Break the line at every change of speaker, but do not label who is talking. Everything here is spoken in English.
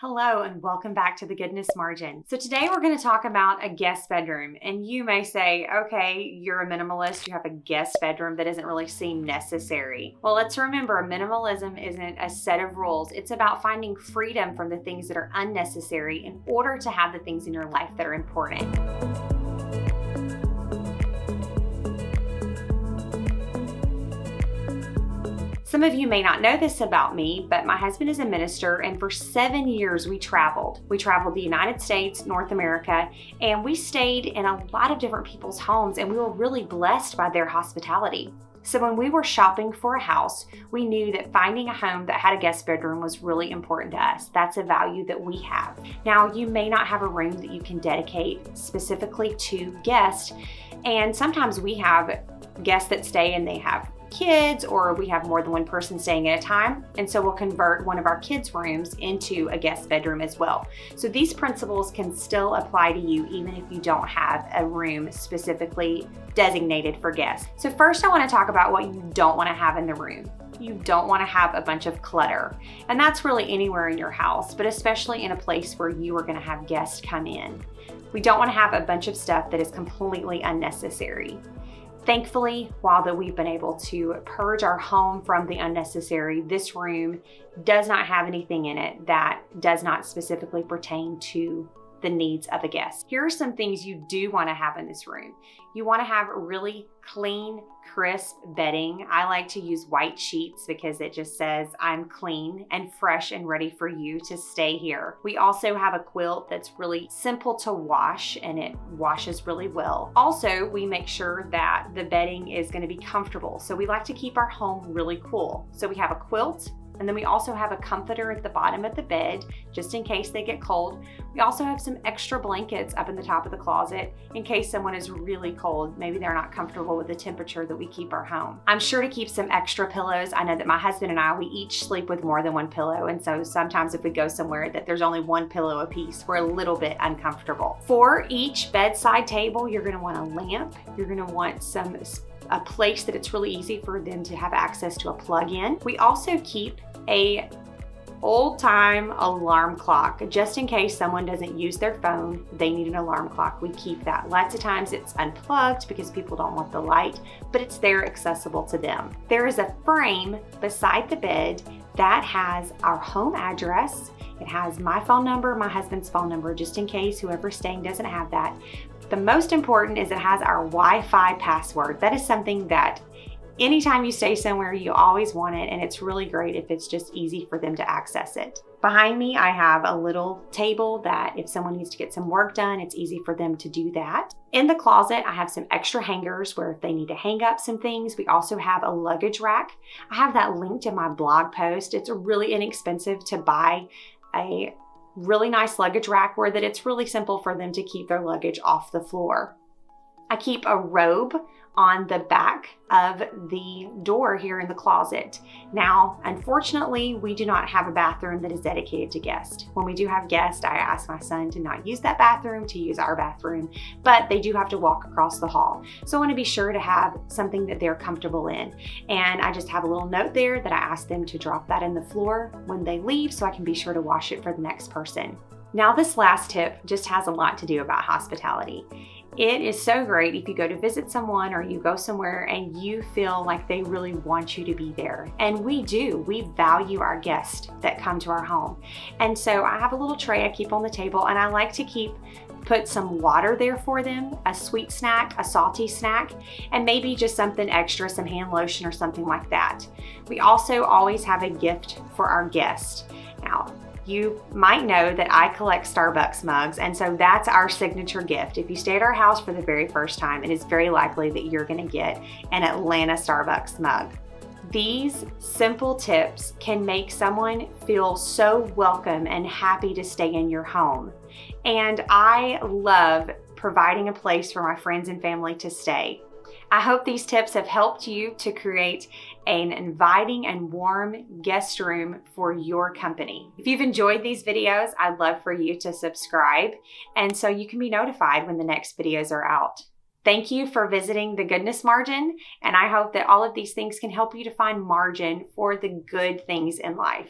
Hello and welcome back to the Goodness Margin. So today we're going to talk about a guest bedroom, and you may say, okay, you're a minimalist, you have a guest bedroom that doesn't really seem necessary. Well, let's remember, minimalism isn't a set of rules. It's about finding freedom from the things that are unnecessary in order to have the things in your life that are important. Some of you may not know this about me, but my husband is a minister, and for 7 years we traveled. We traveled the United States, North America, and we stayed in a lot of different people's homes, and we were really blessed by their hospitality. So when we were shopping for a house, we knew that finding a home that had a guest bedroom was really important to us. That's a value that we have. Now, you may not have a room that you can dedicate specifically to guests, and sometimes we have guests that stay and they have kids, or we have more than one person staying at a time, and so we'll convert one of our kids' rooms into a guest bedroom as well. So these principles can still apply to you even if you don't have a room specifically designated for guests. So first I want to talk about what you don't want to have in the room. You don't want to have a bunch of clutter, and that's really anywhere in your house, but especially in a place where you are going to have guests come in. We don't want to have a bunch of stuff that is completely unnecessary. Thankfully, while that we've been able to purge our home from the unnecessary, this room does not have anything in it that does not specifically pertain to the needs of a guest. Here are some things you do want to have in this room. You want to have really clean, crisp bedding. I like to use white sheets because it just says I'm clean and fresh and ready for you to stay here. We also have a quilt that's really simple to wash and it washes really well. Also, we make sure that the bedding is going to be comfortable. So we like to keep our home really cool. So we have a quilt, and then we also have a comforter at the bottom of the bed, just in case they get cold. We also have some extra blankets up in the top of the closet in case someone is really cold. Maybe they're not comfortable with the temperature that we keep our home. I'm sure to keep some extra pillows. I know that my husband and I, we each sleep with more than one pillow. And so sometimes if we go somewhere that there's only one pillow a piece, we're a little bit uncomfortable. For each bedside table, you're gonna want a lamp. You're gonna want a place that it's really easy for them to have access to a plug-in. We also keep a old-time alarm clock, just in case someone doesn't use their phone, they need an alarm clock. We keep that. Lots of times it's unplugged because people don't want the light, but it's there accessible to them. There is a frame beside the bed that has our home address. It has my phone number, my husband's phone number, just in case whoever's staying doesn't have that. The most important is it has our Wi-Fi password. That is something that anytime you stay somewhere, you always want it, and it's really great if it's just easy for them to access it. Behind me, I have a little table that if someone needs to get some work done, it's easy for them to do that. In the closet, I have some extra hangers where if they need to hang up some things. We also have a luggage rack. I have that linked in my blog post. It's really inexpensive to buy a really nice luggage rack where that it's really simple for them to keep their luggage off the floor. I keep a robe on the back of the door here in the closet. Now, unfortunately, we do not have a bathroom that is dedicated to guests. When we do have guests, I ask my son to not use that bathroom, to use our bathroom, but they do have to walk across the hall. So I want to be sure to have something that they're comfortable in. And I just have a little note there that I ask them to drop that in the floor when they leave so I can be sure to wash it for the next person. Now, this last tip just has a lot to do about hospitality. It is so great if you go to visit someone or you go somewhere and you feel like they really want you to be there. And we do. We value our guests that come to our home. And so I have a little tray I keep on the table, and I like to put some water there for them, a sweet snack, a salty snack, and maybe just something extra, some hand lotion or something like that. We also always have a gift for our guests. Now, you might know that I collect Starbucks mugs, and so that's our signature gift. If you stay at our house for the very first time, it is very likely that you're going to get an Atlanta Starbucks mug. These simple tips can make someone feel so welcome and happy to stay in your home. And I love providing a place for my friends and family to stay. I hope these tips have helped you to create an inviting and warm guest room for your company. If you've enjoyed these videos, I'd love for you to subscribe, and so you can be notified when the next videos are out. Thank you for visiting the Goodness Margin, and I hope that all of these things can help you to find margin for the good things in life.